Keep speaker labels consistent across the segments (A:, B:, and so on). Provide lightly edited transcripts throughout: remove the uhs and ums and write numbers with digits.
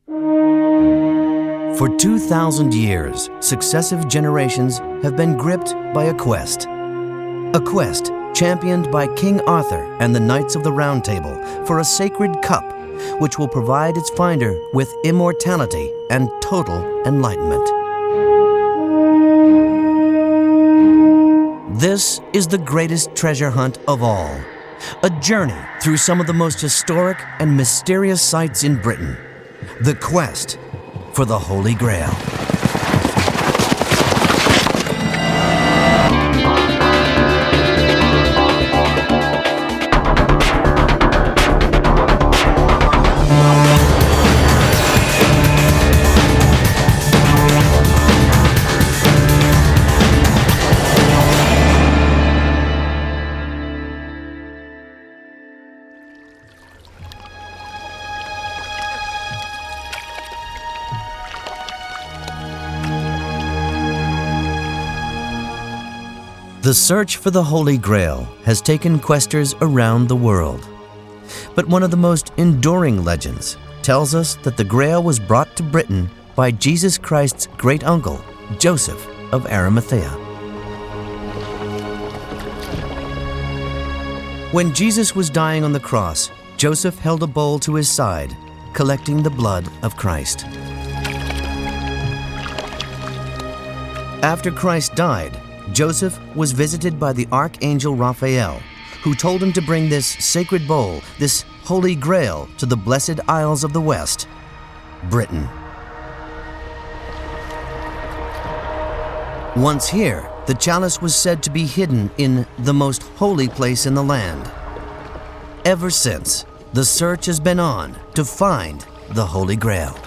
A: For 2,000 years, successive generations have been gripped by a quest. A quest championed by King Arthur and the Knights of the Round Table for a sacred cup which will provide its finder with immortality and total enlightenment. This is the greatest treasure hunt of all, a journey through some of the most historic and mysterious sites in Britain, the quest for the Holy Grail. The search for the Holy Grail has taken questers around the world. But one of the most enduring legends tells us that the Grail was brought to Britain by Jesus Christ's great-uncle, Joseph of Arimathea. When Jesus was dying on the cross, Joseph held a bowl to his side, collecting the blood of Christ. After Christ died, Joseph was visited by the Archangel Raphael, who told him to bring this sacred bowl, this Holy Grail, to the Blessed Isles of the West, Britain. Once here, the chalice was said to be hidden in the most holy place in the land. Ever since, the search has been on to find the Holy Grail.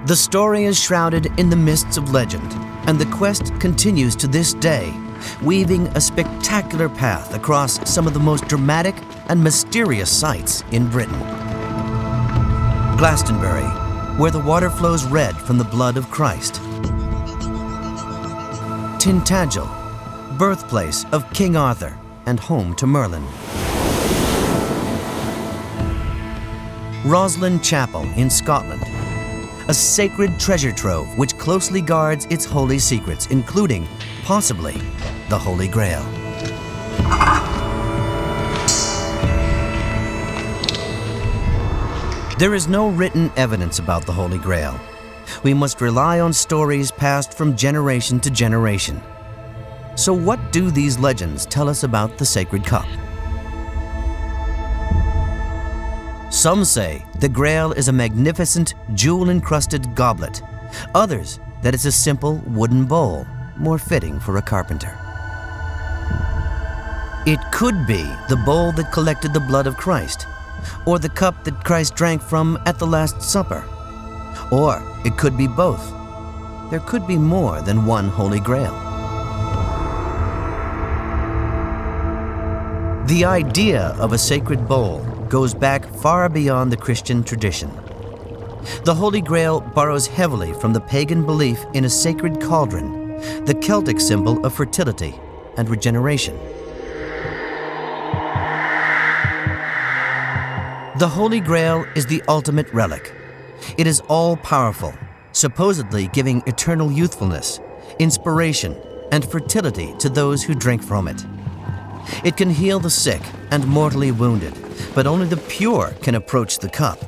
A: The story is shrouded in the mists of legend, and the quest continues to this day, weaving a spectacular path across some of the most dramatic and mysterious sites in Britain. Glastonbury, where the water flows red from the blood of Christ. Tintagel, birthplace of King Arthur and home to Merlin. Rosslyn Chapel in Scotland, a sacred treasure trove which closely guards its holy secrets, including, possibly, the Holy Grail. There is no written evidence about the Holy Grail. We must rely on stories passed from generation to generation. So what do these legends tell us about the sacred cup? Some say the Grail is a magnificent, jewel-encrusted goblet. Others that it's a simple wooden bowl, more fitting for a carpenter. It could be the bowl that collected the blood of Christ, or the cup that Christ drank from at the Last Supper. Or it could be both. There could be more than one Holy Grail. The idea of a sacred bowl goes back far beyond the Christian tradition. The Holy Grail borrows heavily from the pagan belief in a sacred cauldron, the Celtic symbol of fertility and regeneration. The Holy Grail is the ultimate relic. It is all-powerful, supposedly giving eternal youthfulness, inspiration, and fertility to those who drink from it. It can heal the sick and mortally wounded, but only the pure can approach the cup.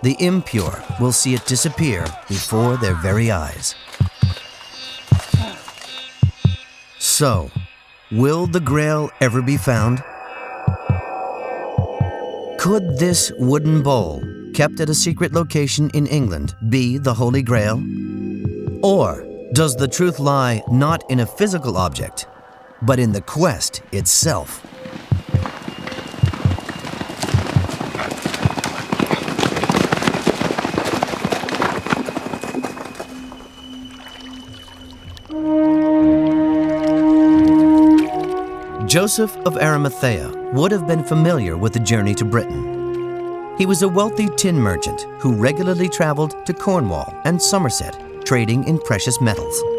A: The impure will see it disappear before their very eyes. So, will the Grail ever be found? Could this wooden bowl, kept at a secret location in England, be the Holy Grail? Or does the truth lie not in a physical object, but in the quest itself? Joseph of Arimathea would have been familiar with the journey to Britain. He was a wealthy tin merchant who regularly traveled to Cornwall and Somerset, trading in precious metals. '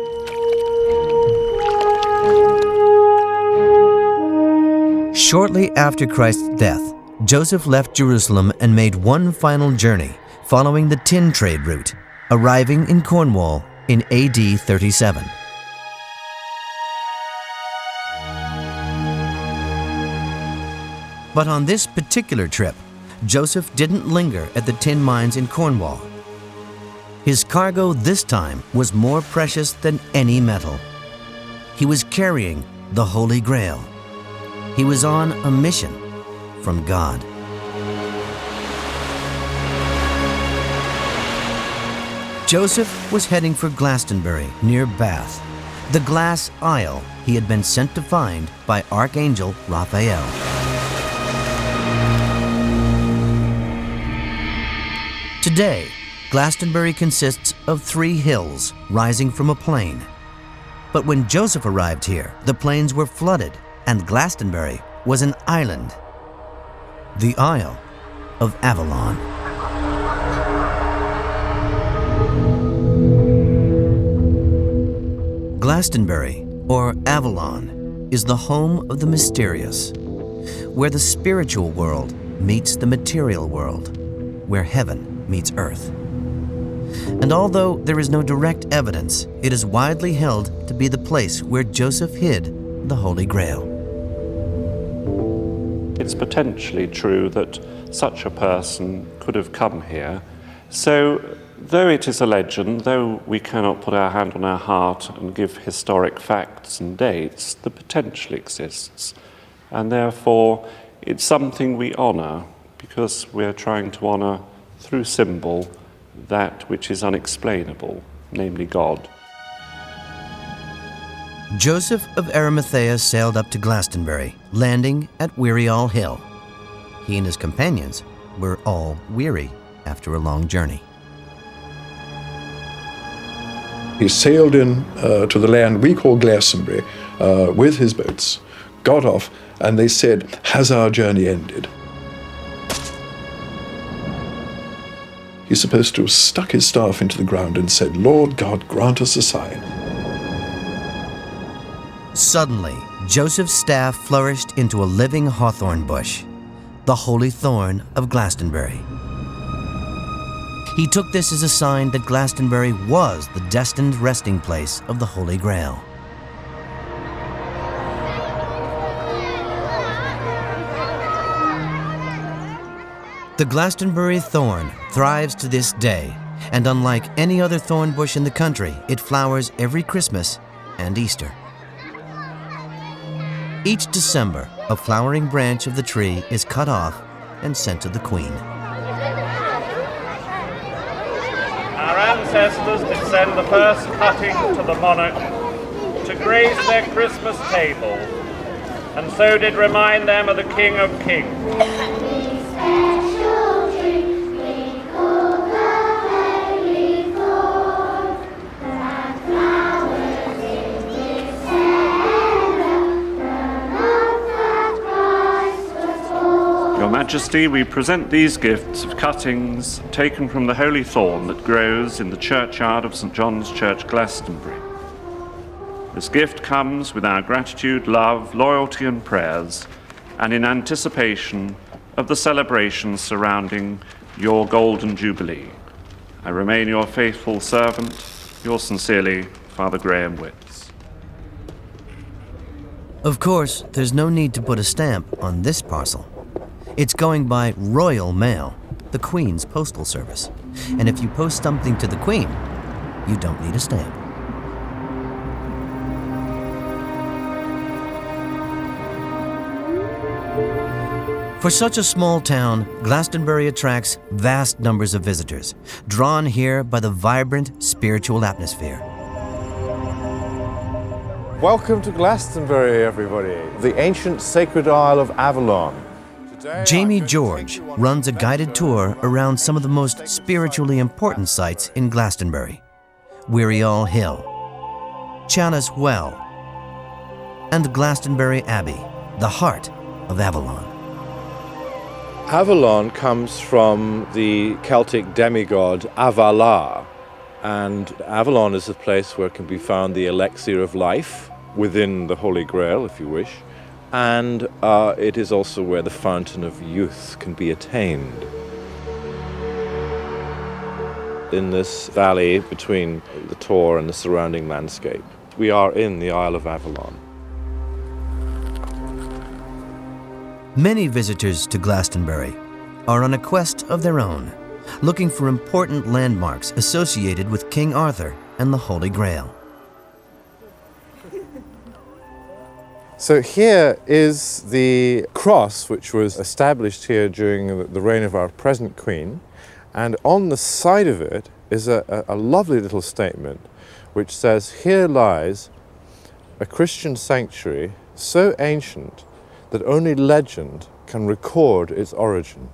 A: Shortly after Christ's death, Joseph left Jerusalem and made one final journey, following the tin trade route, arriving in Cornwall in AD 37. But on this particular trip, Joseph didn't linger at the tin mines in Cornwall. His cargo this time was more precious than any metal. He was carrying the Holy Grail. He was on a mission from God. Joseph was heading for Glastonbury, near Bath, the glass isle he had been sent to find by Archangel Raphael. Today, Glastonbury consists of 3 hills rising from a plain. But when Joseph arrived here, the plains were flooded and Glastonbury was an island, the Isle of Avalon. Glastonbury, or Avalon, is the home of the mysterious, where the spiritual world meets the material world, where heaven meets earth. And although there is no direct evidence, it is widely held to be the place where Joseph hid the Holy Grail.
B: It's potentially true that such a person could have come here. So, though it is a legend, though we cannot put our hand on our heart and give historic facts and dates, the potential exists. And therefore, it's something we honour, because we're trying to honour, through symbol, that which is unexplainable, namely God.
A: Joseph of Arimathea sailed up to Glastonbury, landing at Weary All Hill. He and his companions were all weary after a long journey.
C: He sailed in to the land we call Glastonbury with his boats, got off, and they said, "Has our journey ended?" He's supposed to have stuck his staff into the ground and said, "Lord God, grant us a sign."
A: Suddenly, Joseph's staff flourished into a living hawthorn bush, the holy thorn of Glastonbury. He took this as a sign that Glastonbury was the destined resting place of the Holy Grail. The Glastonbury thorn thrives to this day, and unlike any other thorn bush in the country, it flowers every Christmas and Easter. Each December, a flowering branch of the tree is cut off and sent to the Queen.
D: Our ancestors did send the first cutting to the monarch to grace their Christmas table, and so did remind them of the King of Kings. Your Majesty, we present these gifts of cuttings taken from the holy thorn that grows in the churchyard of St. John's Church, Glastonbury. This gift comes with our gratitude, love, loyalty and prayers, and in anticipation of the celebrations surrounding your Golden Jubilee. I remain your faithful servant, yours sincerely, Father Graham Witts.
A: Of course, there's no need to put a stamp on this parcel. It's going by Royal Mail, the Queen's postal service. And if you post something to the Queen, you don't need a stamp. For such a small town, Glastonbury attracts vast numbers of visitors, drawn here by the vibrant spiritual atmosphere.
E: Welcome to Glastonbury, everybody, the ancient sacred Isle of Avalon.
A: Jamie George runs a guided tour around some of the most spiritually important sites in Glastonbury: Weary All Hill, Chalice Well, and Glastonbury Abbey, the heart of Avalon.
E: Avalon comes from the Celtic demigod Avala, and Avalon is a place where can be found the elixir of life within the Holy Grail, if you wish, and it is also where the fountain of youth can be attained. In this valley between the Tor and the surrounding landscape, we are in the Isle of Avalon.
A: Many visitors to Glastonbury are on a quest of their own, looking for important landmarks associated with King Arthur and the Holy Grail.
E: So here is the cross which was established here during the reign of our present Queen, and on the side of it is a lovely little statement which says, "Here lies a Christian sanctuary so ancient that only legend can record its origin."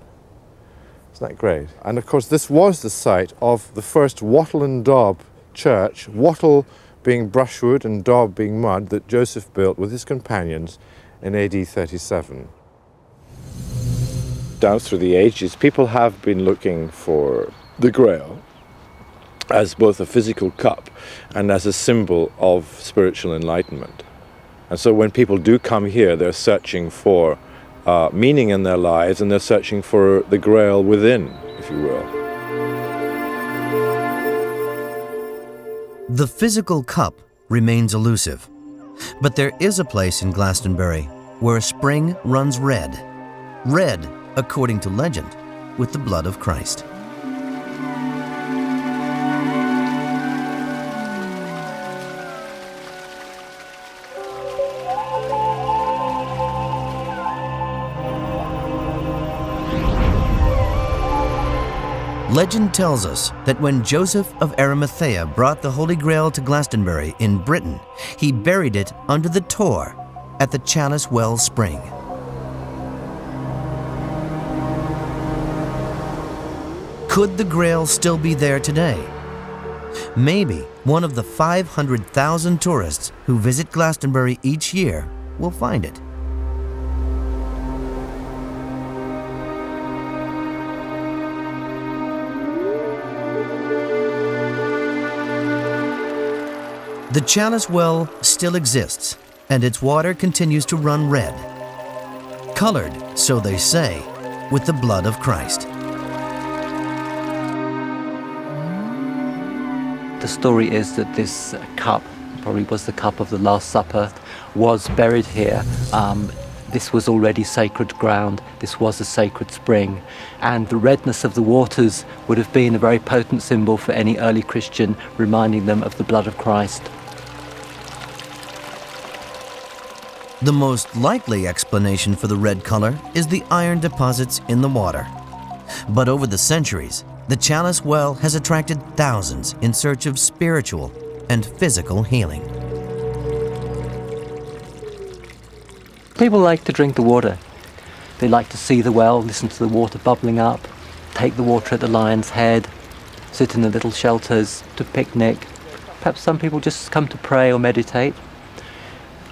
E: Isn't that great? And of course this was the site of the first wattle and daub church, wattle being brushwood and daub being mud, that Joseph built with his companions in AD 37. Down through the ages, people have been looking for the Grail as both a physical cup and as a symbol of spiritual enlightenment. And so when people do come here, they're searching for meaning in their lives, and they're searching for the Grail within, if you will.
A: The physical cup remains elusive, but there is a place in Glastonbury where a spring runs red. Red, according to legend, with the blood of Christ. Legend tells us that when Joseph of Arimathea brought the Holy Grail to Glastonbury in Britain, he buried it under the Tor at the Chalice well spring. Could the Grail still be there today? Maybe one of the 500,000 tourists who visit Glastonbury each year will find it. The Chalice well still exists, and its water continues to run red, colored, so they say, with the blood of Christ.
F: The story is that this cup, probably was the cup of the Last Supper, was buried here. This was already sacred ground. This was a sacred spring. And the redness of the waters would have been a very potent symbol for any early Christian, reminding them of the blood of Christ.
A: The most likely explanation for the red color is the iron deposits in the water. But over the centuries, the Chalice well has attracted thousands in search of spiritual and physical healing.
F: People like to drink the water. They like to see the well, listen to the water bubbling up, take the water at the Lion's Head, sit in the little shelters to picnic. Perhaps some people just come to pray or meditate.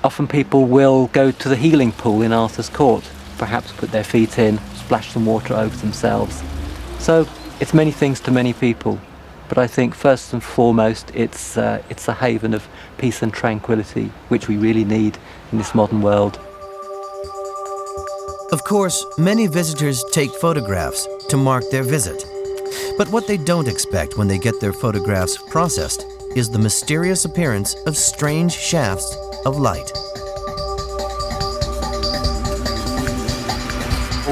F: Often people will go to the healing pool in Arthur's Court, perhaps put their feet in, splash some water over themselves. So it's many things to many people, but I think first and foremost it's a haven of peace and tranquility, which we really need in this modern world.
A: Of course, many visitors take photographs to mark their visit. But what they don't expect when they get their photographs processed is the mysterious appearance of strange shafts of light.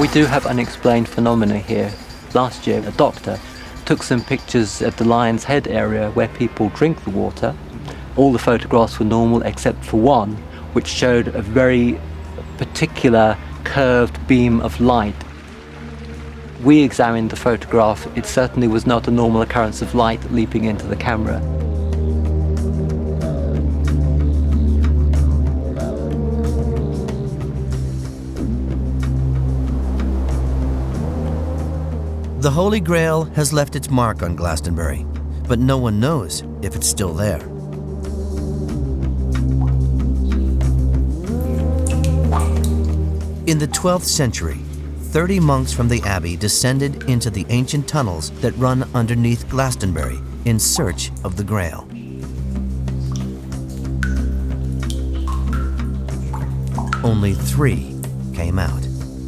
F: We do have unexplained phenomena here. Last year, a doctor took some pictures at the Lion's Head area where people drink the water. All the photographs were normal except for one, which showed a very particular curved beam of light. We examined the photograph. It certainly was not a normal occurrence of light leaping into the camera.
A: The Holy Grail has left its mark on Glastonbury, but no one knows if it's still there. In the 12th century, 30 monks from the abbey descended into the ancient tunnels that run underneath Glastonbury in search of the Grail. only 3 came out.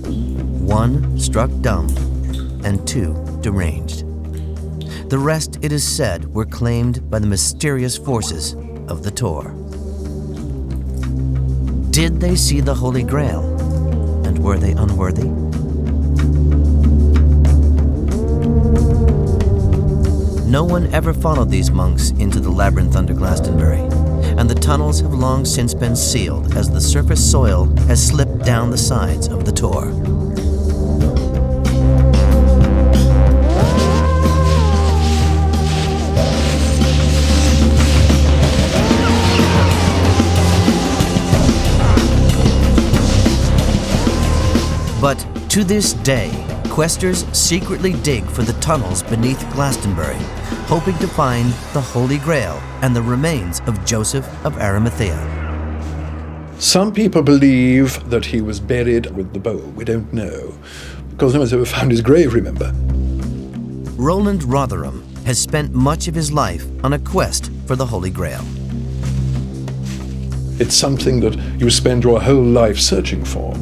A: 1 struck dumb, and 2 deranged. The rest, it is said, were claimed by the mysterious forces of the Tor. Did they see the Holy Grail, and were they unworthy? No one ever followed these monks into the labyrinth under Glastonbury, and the tunnels have long since been sealed as the surface soil has slipped down the sides of the Tor. But to this day, questers secretly dig for the tunnels beneath Glastonbury, hoping to find the Holy Grail and the remains of Joseph of Arimathea.
C: Some people believe that he was buried with the bowl. We don't know, because no one's ever found his grave, remember.
A: Roland Rotherham has spent much of his life on a quest for the Holy Grail.
C: It's something that you spend your whole life searching for.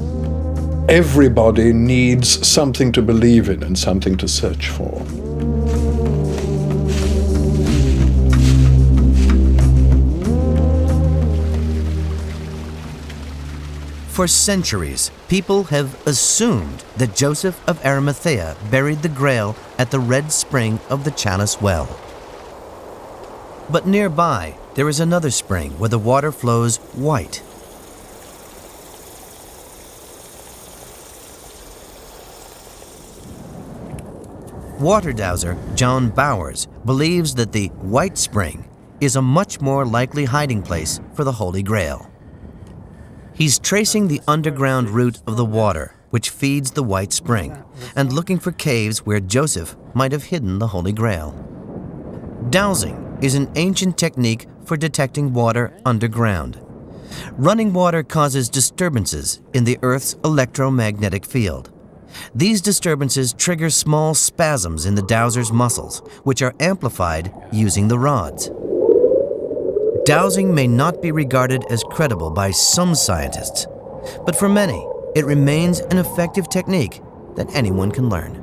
C: Everybody needs something to believe in and something to search for.
A: For centuries, people have assumed that Joseph of Arimathea buried the Grail at the red spring of the Chalice well. But nearby, there is another spring where the water flows white. Water dowser John Bowers believes that the White Spring is a much more likely hiding place for the Holy Grail. He's tracing the underground route of the water which feeds the White Spring and looking for caves where Joseph might have hidden the Holy Grail. Dowsing is an ancient technique for detecting water underground. Running water causes disturbances in the Earth's electromagnetic field. These disturbances trigger small spasms in the dowser's muscles, which are amplified using the rods. Dowsing may not be regarded as credible by some scientists, but for many, it remains an effective technique that anyone can learn.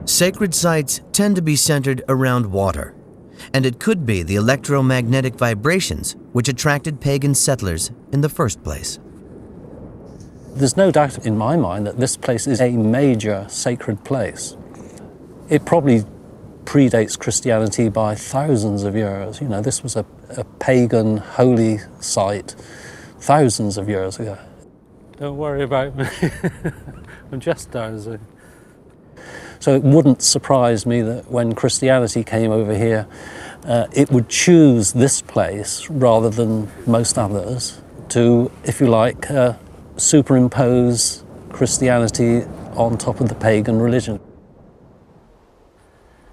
A: Sacred sites tend to be centered around water, and it could be the electromagnetic vibrations which attracted pagan settlers in the first place.
G: There's no doubt in my mind that this place is a major sacred place. It probably predates Christianity by thousands of years. You know, this was a pagan holy site thousands of years ago.
H: Don't worry about me. I'm just dowsing.
G: So it wouldn't surprise me that when Christianity came over here, it would choose this place rather than most others to, if you like, superimpose Christianity on top of the pagan religion.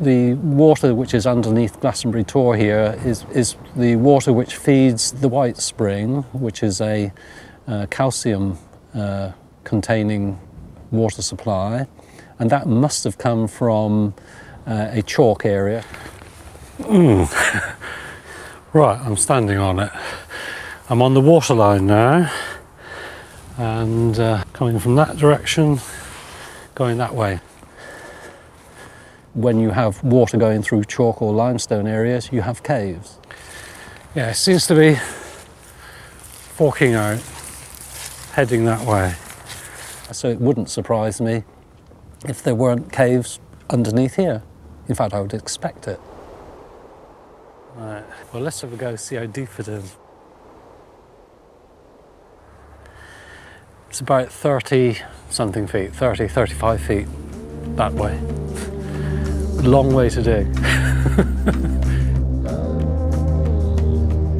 G: The water which is underneath Glastonbury Tor here is the water which feeds the White Spring, which is a calcium containing water supply, and that must have come from a chalk area.
H: Right, I'm standing on it. I'm on the waterline now, and coming from that direction, going that way.
G: When you have water going through chalk or limestone areas, you have caves.
H: Yeah, it seems to be forking out, heading that way.
G: So it wouldn't surprise me if there weren't caves underneath here. In fact, I would expect it.
H: Right, well, let's have a go, see how deep it is. It's about 30-something feet, 30, 35 feet that way. Long way to dig.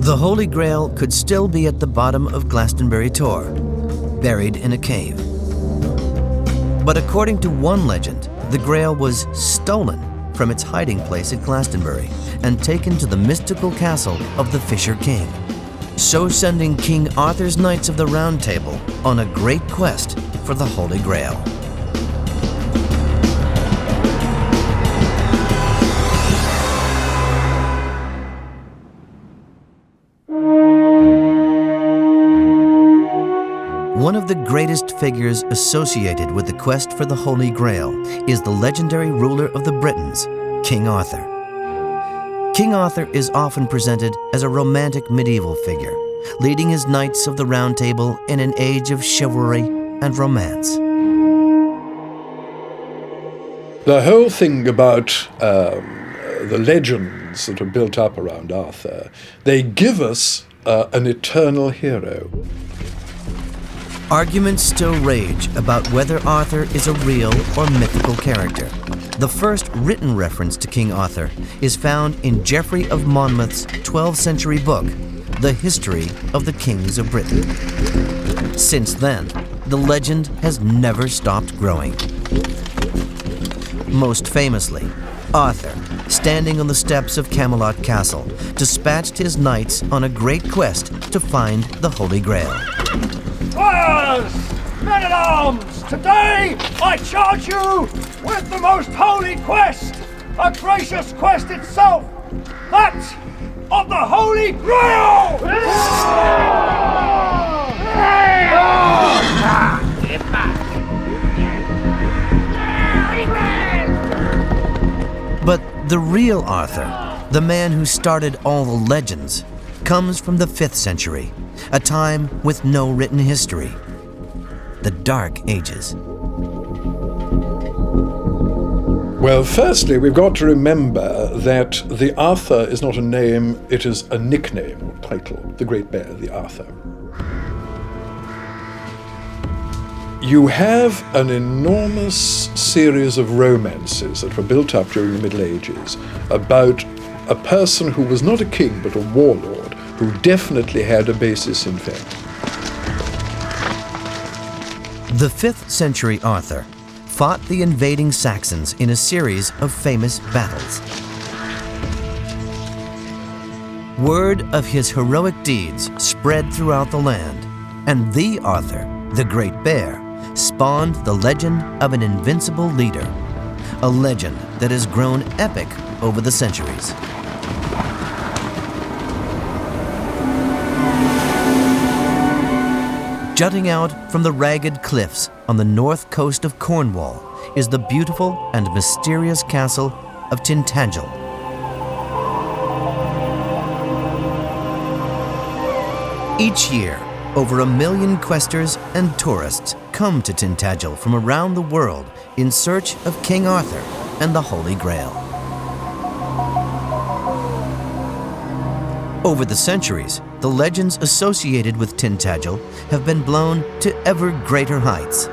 A: The Holy Grail could still be at the bottom of Glastonbury Tor, buried in a cave. But according to one legend, the Grail was stolen from its hiding place at Glastonbury and taken to the mystical castle of the Fisher King, so sending King Arthur's Knights of the Round Table on a great quest for the Holy Grail. One of the greatest figures associated with the quest for the Holy Grail is the legendary ruler of the Britons, King Arthur. King Arthur is often presented as a romantic medieval figure, leading his knights of the Round Table in an age of chivalry and romance.
C: The whole thing about the legends that are built up around Arthur, they give us an eternal hero.
A: Arguments still rage about whether Arthur is a real or mythical character. The first written reference to King Arthur is found in Geoffrey of Monmouth's 12th century book, The History of the Kings of Britain. Since then, the legend has never stopped growing. Most famously, Arthur, standing on the steps of Camelot Castle, dispatched his knights on a great quest to find the Holy Grail.
I: Squires, men-at-arms, today I charge you with the most holy quest, a gracious quest itself, that of the Holy Grail!
A: But the real Arthur, the man who started all the legends, comes from the 5th century, a time with no written history, the Dark Ages.
C: Well, firstly, we've got to remember that the Arthur is not a name, it is a nickname or title, the Great Bear, the Arthur. You have an enormous series of romances that were built up during the Middle Ages about a person who was not a king but a warlord, who definitely had a basis in fact.
A: The 5th century Arthur fought the invading Saxons in a series of famous battles. Word of his heroic deeds spread throughout the land, and the Arthur, the Great Bear, spawned the legend of an invincible leader, a legend that has grown epic over the centuries. Jutting out from the ragged cliffs on the north coast of Cornwall is the beautiful and mysterious castle of Tintagel. Each year, over 1 million questers and tourists come to Tintagel from around the world in search of King Arthur and the Holy Grail. Over the centuries, the legends associated with Tintagel have been blown to ever greater heights.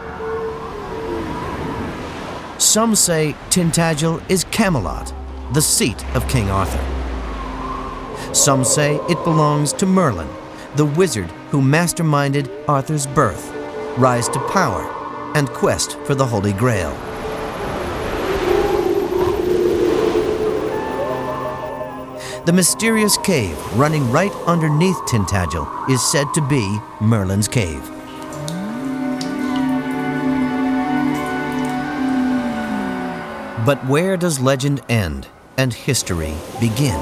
A: Some say Tintagel is Camelot, the seat of King Arthur. Some say it belongs to Merlin, the wizard who masterminded Arthur's birth, rise to power, and quest for the Holy Grail. The mysterious cave running right underneath Tintagel is said to be Merlin's cave. But where does legend end and history begin?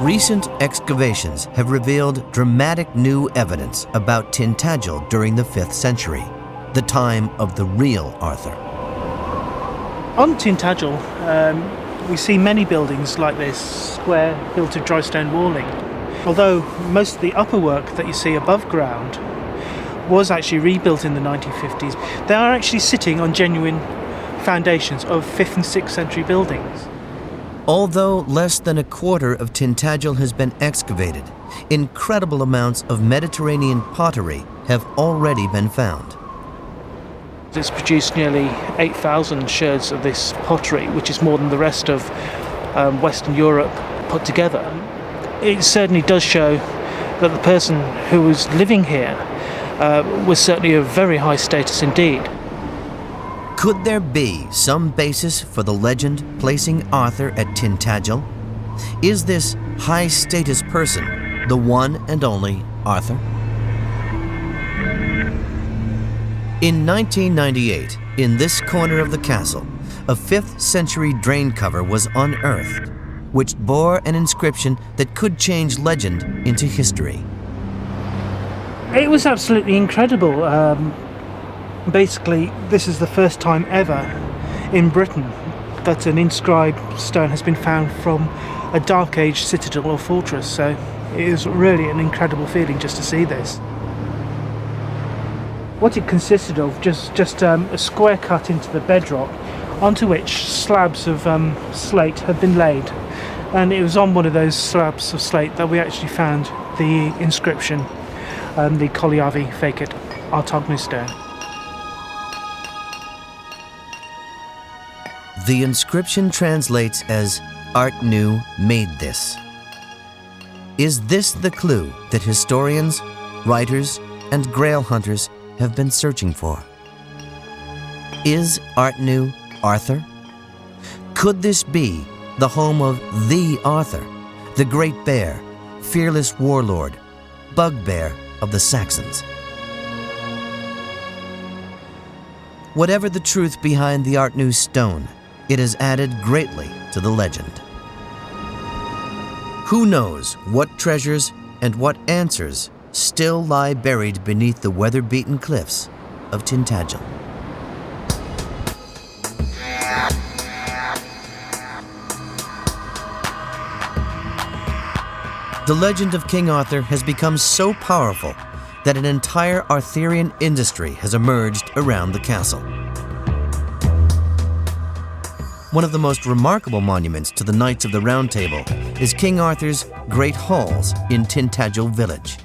A: Recent excavations have revealed dramatic new evidence about Tintagel during the 5th century, the time of the real Arthur.
J: On Tintagel, we see many buildings like this, square, built of dry stone walling. Although most of the upper work that you see above ground was actually rebuilt in the 1950s, they are actually sitting on genuine foundations of 5th and 6th century buildings.
A: Although less than a quarter of Tintagel has been excavated, incredible amounts of Mediterranean pottery have already been found.
J: It's produced nearly 8,000 sherds of this pottery, which is more than the rest of Western Europe put together. It certainly does show that the person who was living here was certainly of very high status indeed.
A: Could there be some basis for the legend placing Arthur at Tintagel? Is this high-status person the one and only Arthur? In 1998, in this corner of the castle, a 5th century drain cover was unearthed, which bore an inscription that could change legend into history.
J: It was absolutely incredible. Basically, this is the first time ever in Britain that an inscribed stone has been found from a Dark Age citadel or fortress, so it is really an incredible feeling just to see this. What it consisted of, just a square cut into the bedrock, onto which slabs of slate had been laid, and it was on one of those slabs of slate that we actually found the inscription, the Colliavi Fecit Artognu stone.
A: The inscription translates as "Art Nu made this." Is this the clue that historians, writers, and Grail hunters have been searching for? Is Art Nu Arthur? Could this be the home of the Arthur, the Great Bear, fearless warlord, bugbear of the Saxons? Whatever the truth behind the Art Nu stone, it has added greatly to the legend. Who knows what treasures and what answers still lie buried beneath the weather-beaten cliffs of Tintagel. The legend of King Arthur has become so powerful that an entire Arthurian industry has emerged around the castle. One of the most remarkable monuments to the Knights of the Round Table is King Arthur's Great Halls in Tintagel village.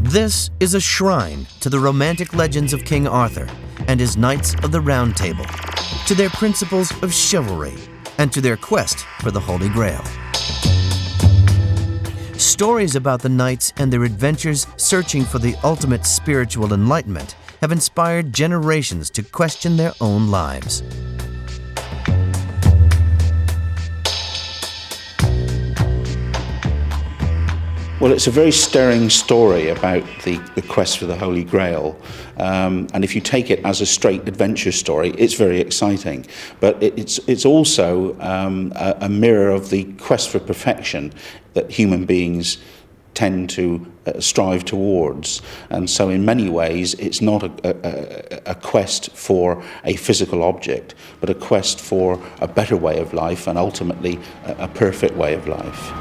A: This is a shrine to the romantic legends of King Arthur and his Knights of the Round Table, to their principles of chivalry, and to their quest for the Holy Grail. Stories about the knights and their adventures searching for the ultimate spiritual enlightenment have inspired generations to question their own lives.
K: Well, it's a very stirring story about the quest for the Holy Grail. And if you take it as a straight adventure story, it's very exciting. But it's also a mirror of the quest for perfection that human beings tend to strive towards. And so in many ways, it's not a quest for a physical object, but a quest for a better way of life and ultimately a perfect way of life.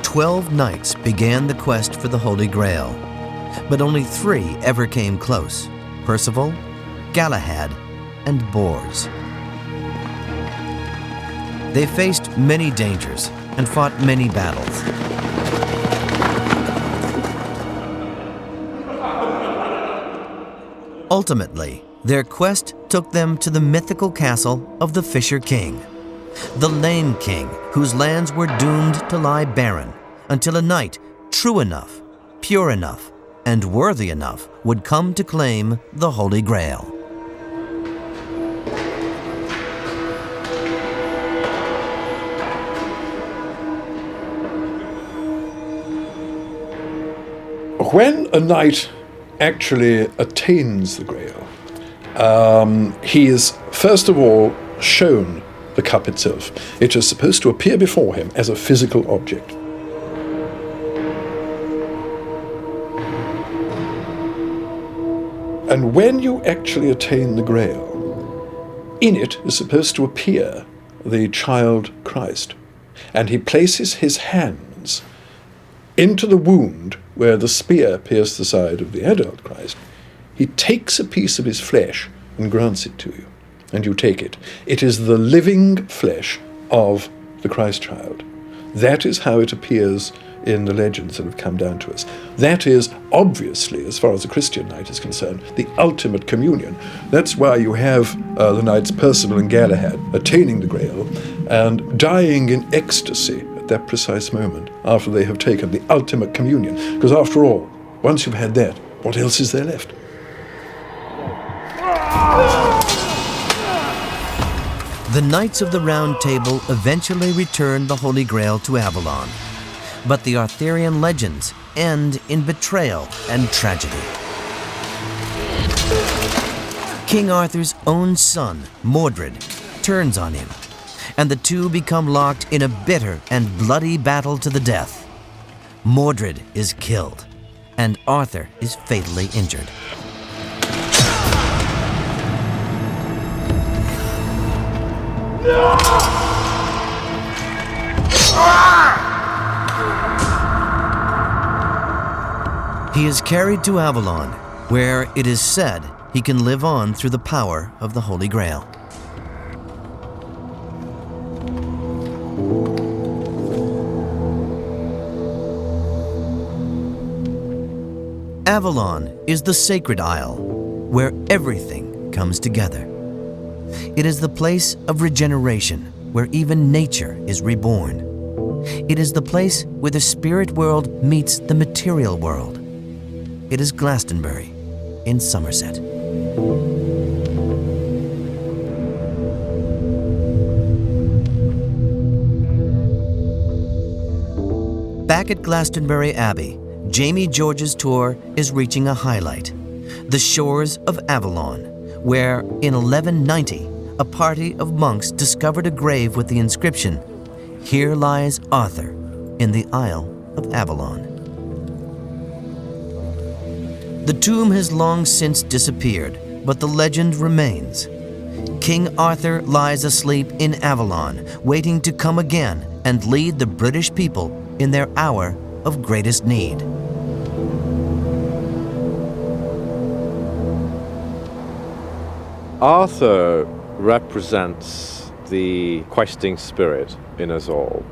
A: 12 knights began the quest for the Holy Grail, but only 3 ever came close: Percival, Galahad, and Bors. They faced many dangers and fought many battles. Ultimately, their quest took them to the mythical castle of the Fisher King, the Lane King, whose lands were doomed to lie barren until a knight true enough, pure enough, and worthy enough would come to claim the Holy Grail.
C: When a knight actually attains the Grail, he is first of all shown the cup itself. It is supposed to appear before him as a physical object. And when you actually attain the Grail, in it is supposed to appear the child Christ. And he places his hands into the wound where the spear pierced the side of the adult Christ. He takes a piece of his flesh and grants it to you. And you take it. It is the living flesh of the Christ child. That is how it appears in the legends that have come down to us. That is obviously, as far as the Christian knight is concerned, the ultimate communion. That's why you have the knights Percival and Galahad attaining the Grail and dying in ecstasy at that precise moment after they have taken the ultimate communion. Because after all, once you've had that, what else is there left?
A: The Knights of the Round Table eventually returned the Holy Grail to Avalon, but the Arthurian legends end in betrayal and tragedy. King Arthur's own son, Mordred, turns on him, and the two become locked in a bitter and bloody battle to the death. Mordred is killed, and Arthur is fatally injured. He is carried to Avalon, where it is said he can live on through the power of the Holy Grail. Avalon is the sacred isle, where everything comes together. It is the place of regeneration, where even nature is reborn. It is the place where the spirit world meets the material world. It is Glastonbury in Somerset. Back at Glastonbury Abbey, Jamie George's tour is reaching a highlight, the shores of Avalon, where in 1190, a party of monks discovered a grave with the inscription, "Here lies Arthur in the Isle of Avalon." The tomb has long since disappeared, but the legend remains. King Arthur lies asleep in Avalon, waiting to come again and lead the British people in their hour of greatest need.
E: Arthur represents the questing spirit in us all,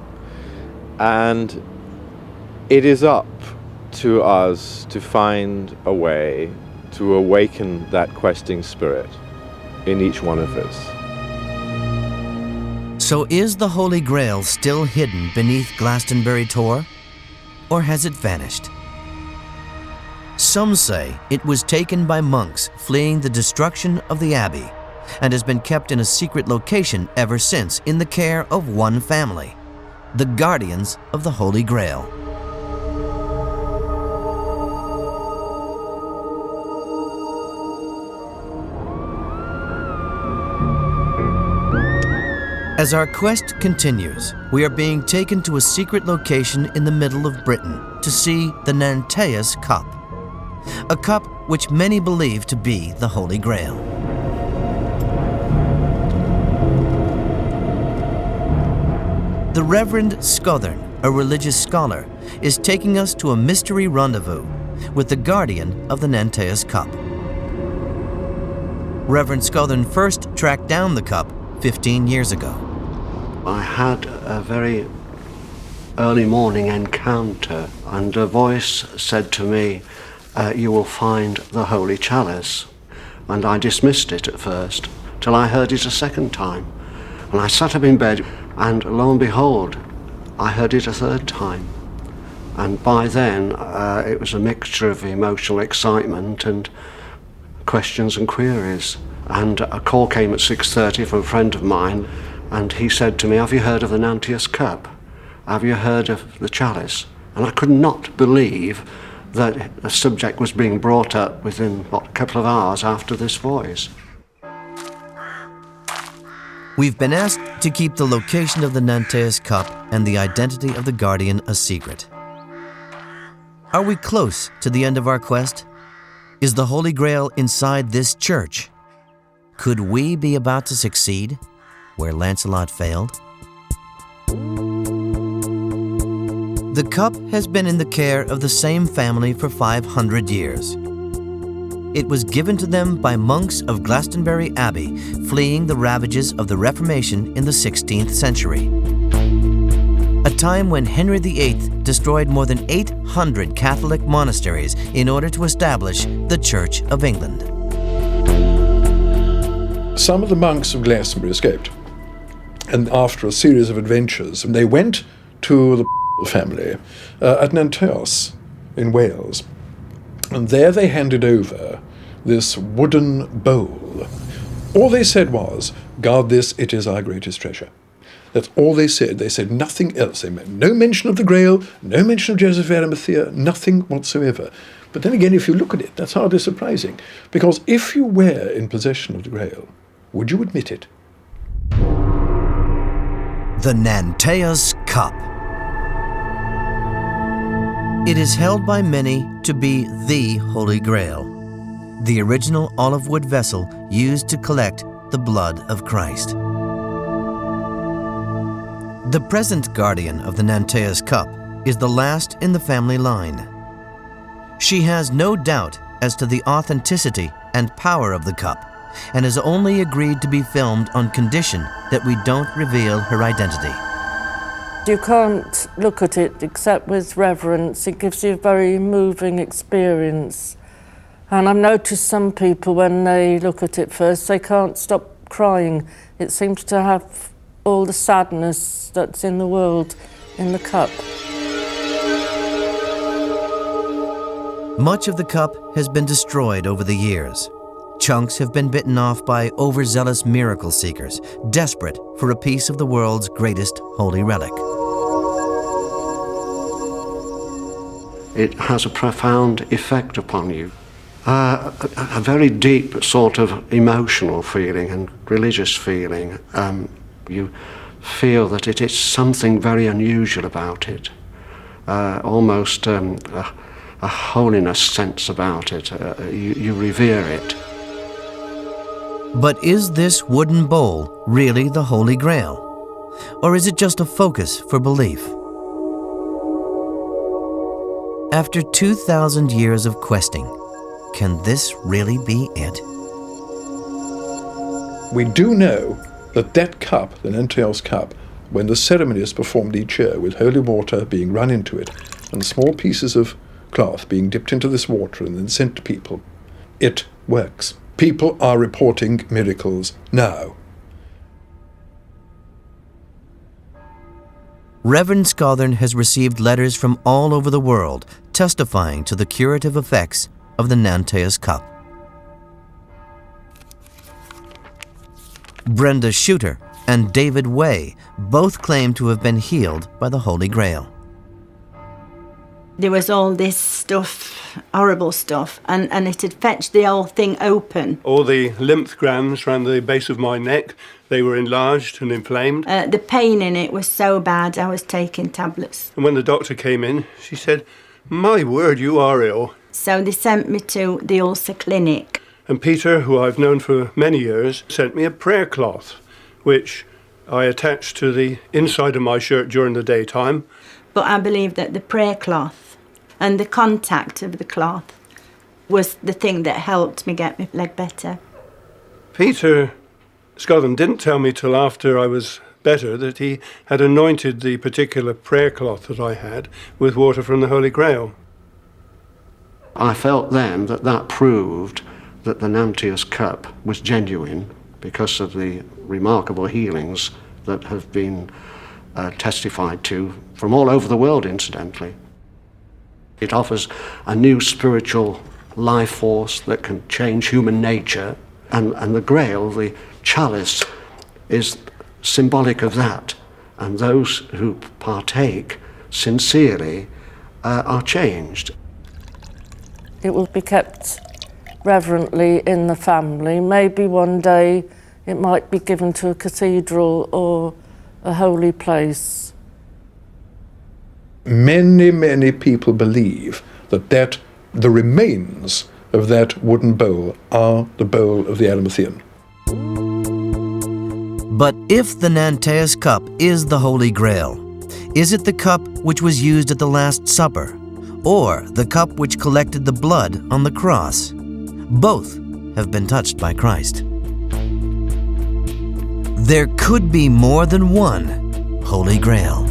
E: and it is up to us to find a way to awaken that questing spirit in each one of us.
A: So is the Holy Grail still hidden beneath Glastonbury Tor, or has it vanished? Some say it was taken by monks fleeing the destruction of the abbey and has been kept in a secret location ever since in the care of one family, the guardians of the Holy Grail. As our quest continues, we are being taken to a secret location in the middle of Britain to see the Nantaeus Cup, a cup which many believe to be the Holy Grail. The Reverend Scothern, a religious scholar, is taking us to a mystery rendezvous with the guardian of the Nantaeus Cup. Reverend Scothern first tracked down the cup 15 years ago.
L: I had a very early morning encounter, and a voice said to me, "You will find the Holy Chalice." And I dismissed it at first, till I heard it a second time. And I sat up in bed, and lo and behold, I heard it a third time. And by then, it was a mixture of emotional excitement and questions and queries. And a call came at 6:30 from a friend of mine, and he said to me, "Have you heard of the Nantaeus Cup? Have you heard of the Chalice?" And I could not believe that a subject was being brought up within, a couple of hours after this voice.
A: We've been asked to keep the location of the Nantaeus Cup and the identity of the guardian a secret. Are we close to the end of our quest? Is the Holy Grail inside this church? Could we be about to succeed where Lancelot failed? The cup has been in the care of the same family for 500 years. It was given to them by monks of Glastonbury Abbey, fleeing the ravages of the Reformation in the 16th century. A time when Henry VIII destroyed more than 800 Catholic monasteries in order to establish the Church of England.
C: Some of the monks of Glastonbury escaped, and after a series of adventures, they went to the family at Nantaeus in Wales, and there they handed over this wooden bowl. All they said was, "Guard this, it is our greatest treasure." That's all they said. They said nothing else. They made no mention of the Grail, no mention of Joseph of Arimathea, nothing whatsoever. But then again, if you look at it, that's hardly surprising. Because if you were in possession of the Grail, would you admit it?
A: The Nantea's Cup. It is held by many to be the Holy Grail, the original olive wood vessel used to collect the blood of Christ. The present guardian of the Nantea's Cup is the last in the family line. She has no doubt as to the authenticity and power of the cup, and has only agreed to be filmed on condition that we don't reveal her identity.
M: You can't look at it except with reverence. It gives you a very moving experience. And I've noticed some people, when they look at it first, they can't stop crying. It seems to have all the sadness that's in the world in the cup.
A: Much of the cup has been destroyed over the years. Chunks have been bitten off by overzealous miracle seekers, desperate for a piece of the world's greatest holy relic.
L: It has a profound effect upon you. A very deep sort of emotional feeling and religious feeling. You feel that it is something very unusual about it, almost a holiness sense about it. You revere it.
A: But is this wooden bowl really the Holy Grail? Or is it just a focus for belief? After 2,000 years of questing, can this really be it?
C: We do know that that cup, the Nantea's Cup, when the ceremony is performed each year with holy water being run into it and small pieces of cloth being dipped into this water and then sent to people, it works. People are reporting miracles now.
A: Reverend Scotland has received letters from all over the world testifying to the curative effects of the Nantea's Cup. Brenda Shooter and David Way both claim to have been healed by the Holy Grail.
N: There was all this stuff, horrible stuff, and it had fetched the whole thing open.
O: All the lymph glands around the base of my neck, they were enlarged and inflamed.
N: The pain in it was so bad, I was taking tablets.
O: And when the doctor came in, she said, "My word, you are ill."
N: So they sent me to the ulcer clinic.
O: And Peter, who I've known for many years, sent me a prayer cloth, which I attached to the inside of my shirt during the daytime.
N: But I believe that the prayer cloth and the contact of the cloth was the thing that helped me get my leg better.
O: Peter Scotland didn't tell me till after I was better that he had anointed the particular prayer cloth that I had with water from the Holy Grail.
L: I felt then that that proved that the Nantea's Cup was genuine because of the remarkable healings that have been testified to from all over the world, incidentally. It offers a new spiritual life force that can change human nature, and the Grail, the Chalice, is symbolic of that. And those who partake sincerely are changed.
M: It will be kept reverently in the family. Maybe one day it might be given to a cathedral or a holy place.
C: Many, many people believe that the remains of that wooden bowl are the bowl of the Arimathean.
A: But if the Nantea's Cup is the Holy Grail, is it the cup which was used at the Last Supper, or the cup which collected the blood on the cross? Both have been touched by Christ. There could be more than one Holy Grail.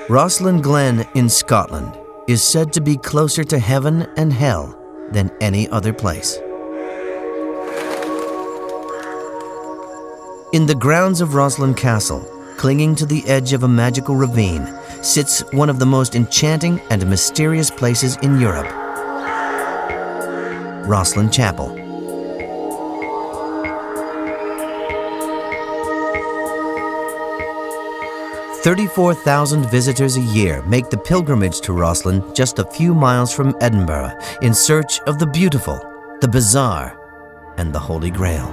A: Rosslyn Glen in Scotland is said to be closer to heaven and hell than any other place. In the grounds of Rosslyn Castle, clinging to the edge of a magical ravine, sits one of the most enchanting and mysterious places in Europe, Rosslyn Chapel. 34,000 visitors a year make the pilgrimage to Rosslyn just a few miles from Edinburgh in search of the beautiful, the bizarre, and the Holy Grail.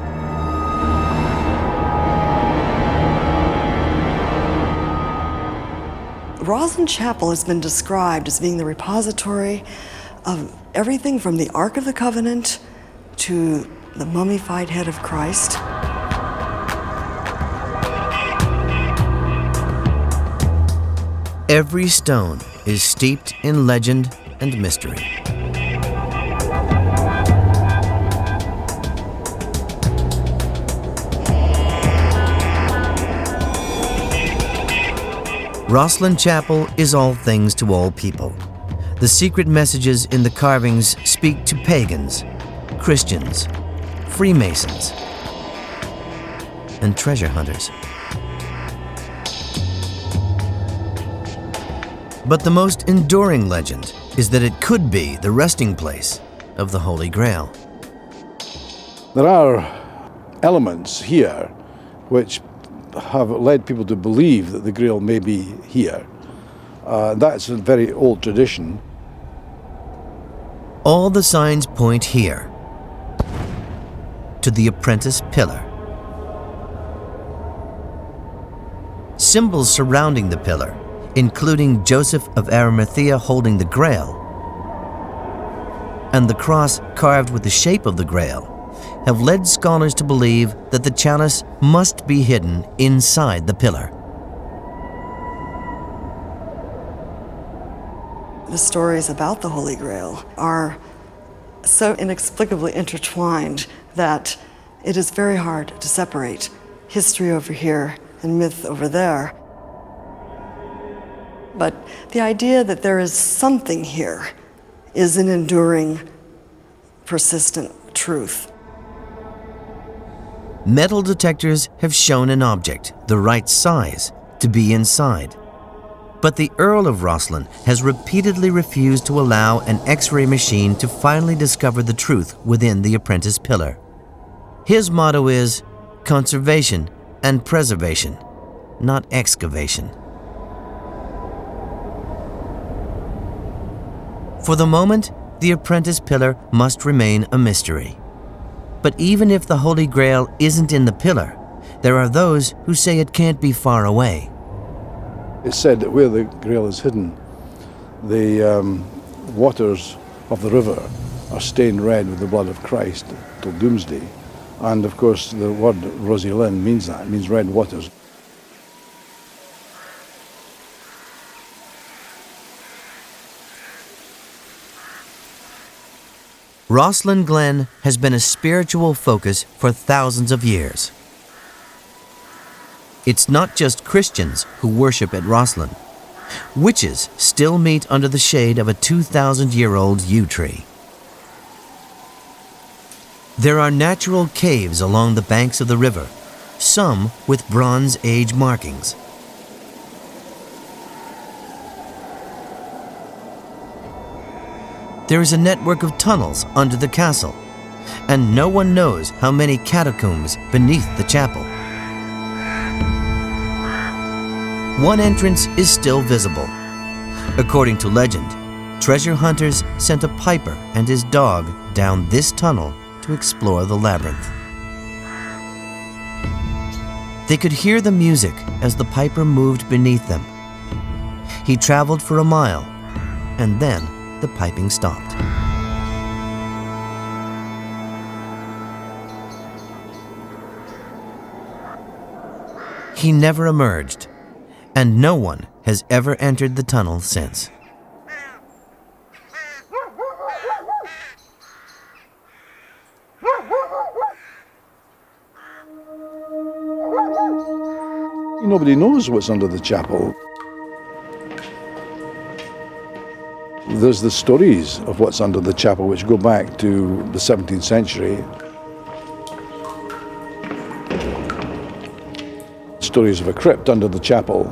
P: Rosslyn Chapel has been described as being the repository of everything from the Ark of the Covenant to the mummified head of Christ.
A: Every stone is steeped in legend and mystery. Rosslyn Chapel is all things to all people. The secret messages in the carvings speak to pagans, Christians, Freemasons, and treasure hunters. But the most enduring legend is that it could be the resting place of the Holy Grail.
Q: There are elements here which have led people to believe that the Grail may be here. That's a very old tradition.
A: All the signs point here, to the apprentice pillar. Symbols surrounding the pillar, including Joseph of Arimathea holding the Grail, and the cross carved with the shape of the Grail, have led scholars to believe that the chalice must be hidden inside the pillar.
P: The stories about the Holy Grail are so inexplicably intertwined that it is very hard to separate history over here and myth over there. But the idea that there is something here is an enduring, persistent truth.
A: Metal detectors have shown an object, the right size, to be inside. But the Earl of Rosslyn has repeatedly refused to allow an X-ray machine to finally discover the truth within the apprentice pillar. His motto is conservation and preservation, not excavation. For the moment, the apprentice pillar must remain a mystery. But even if the Holy Grail isn't in the pillar, there are those who say it can't be far away.
Q: It's said that where the Grail is hidden, the waters of the river are stained red with the blood of Christ till doomsday. And of course the word Rosslyn means that, it means red waters.
A: Rosslyn Glen has been a spiritual focus for thousands of years. It's not just Christians who worship at Rosslyn. Witches still meet under the shade of a 2,000-year-old yew tree. There are natural caves along the banks of the river, some with Bronze Age markings. There is a network of tunnels under the castle, and no one knows how many catacombs beneath the chapel. One entrance is still visible. According to legend, treasure hunters sent a piper and his dog down this tunnel to explore the labyrinth. They could hear the music as the piper moved beneath them. He traveled for a mile, and then the piping stopped. He never emerged, and no one has ever entered the tunnel since.
Q: Nobody knows what's under the chapel. There's the stories of what's under the chapel which go back to the 17th century. stories of a crypt under the chapel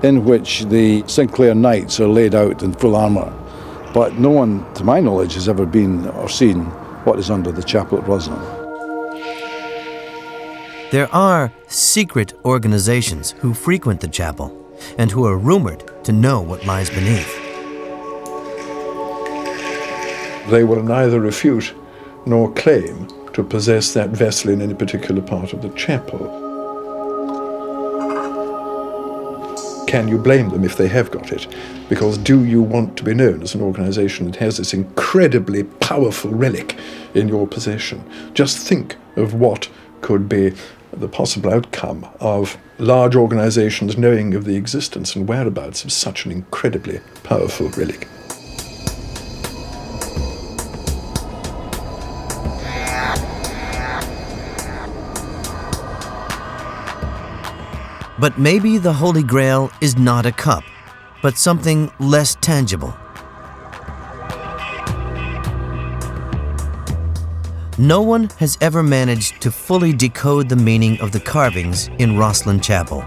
Q: in which the Sinclair Knights are laid out in full armour. But no one, to my knowledge, has ever been or seen what is under the chapel at Rosslyn.
A: There are secret organizations who frequent the chapel and who are rumored to know what lies beneath.
C: They will neither refute nor claim to possess that vessel in any particular part of the chapel. Can you blame them if they have got it? Because do you want to be known as an organization that has this incredibly powerful relic in your possession? Just think of what could be the possible outcome of large organizations knowing of the existence and whereabouts of such an incredibly powerful relic.
A: But maybe the Holy Grail is not a cup, but something less tangible. No one has ever managed to fully decode the meaning of the carvings in Rosslyn Chapel.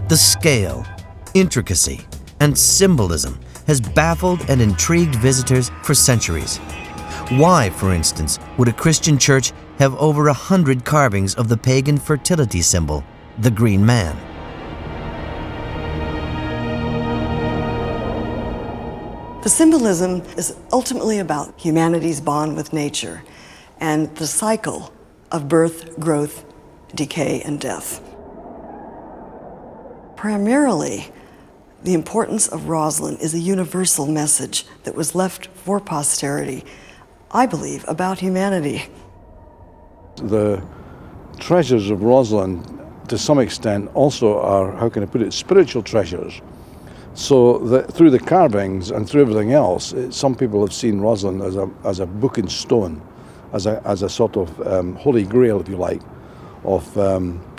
A: The scale, intricacy, and symbolism has baffled and intrigued visitors for centuries. Why, for instance, would a Christian church have over 100 carvings of the pagan fertility symbol, the Green Man?
P: The symbolism is ultimately about humanity's bond with nature and the cycle of birth, growth, decay, and death. Primarily, the importance of Rosslyn is a universal message that was left for posterity, I believe, about humanity.
Q: The treasures of Rosslyn, to some extent, also are, how can I put it, spiritual treasures. So that through the carvings and through everything else, some people have seen Rosslyn as a book in stone, as a sort of Holy Grail, if you like, of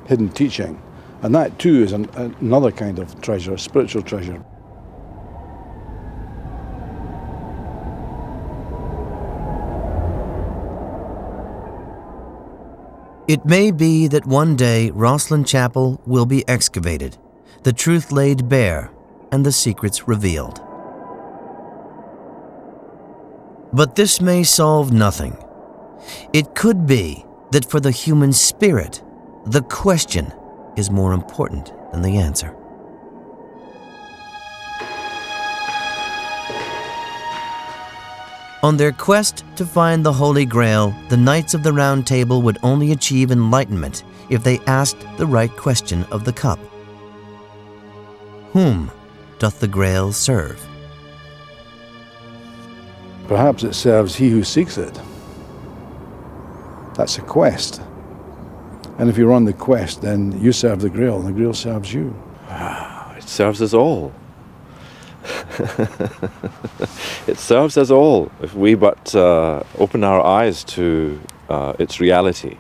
Q: hidden teaching. And that too is another kind of treasure, a spiritual treasure.
A: It may be that one day Rosslyn Chapel will be excavated, the truth laid bare, and the secrets revealed. But this may solve nothing. It could be that for the human spirit, the question is more important than the answer. On their quest to find the Holy Grail, the Knights of the Round Table would only achieve enlightenment if they asked the right question of the cup. Whom doth the Grail serve?
Q: Perhaps it serves he who seeks it. That's a quest. And if you're on the quest, then you serve the Grail, and the Grail serves you.
E: It serves us all. It serves us all if we but open our eyes to its reality.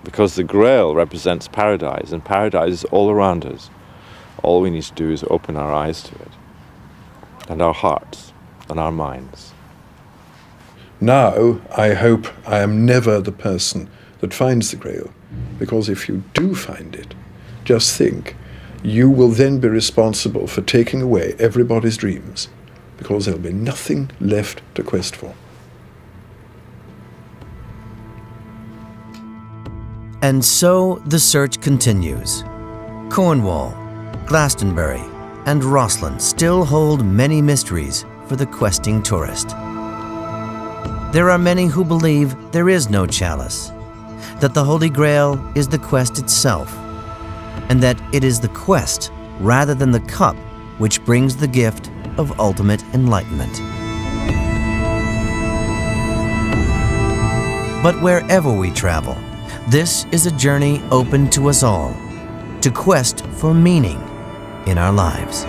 E: Because the Grail represents paradise, and paradise is all around us. All we need to do is open our eyes to it, and our hearts, and our minds.
C: Now, I hope I am never the person that finds the Grail, because if you do find it, just think, you will then be responsible for taking away everybody's dreams, because there'll be nothing left to quest for.
A: And so the search continues. Cornwall, Glastonbury, and Rosslyn still hold many mysteries for the questing tourist. There are many who believe there is no chalice, that the Holy Grail is the quest itself, and that it is the quest rather than the cup which brings the gift of ultimate enlightenment. But wherever we travel, this is a journey open to us all, to quest for meaning in our lives.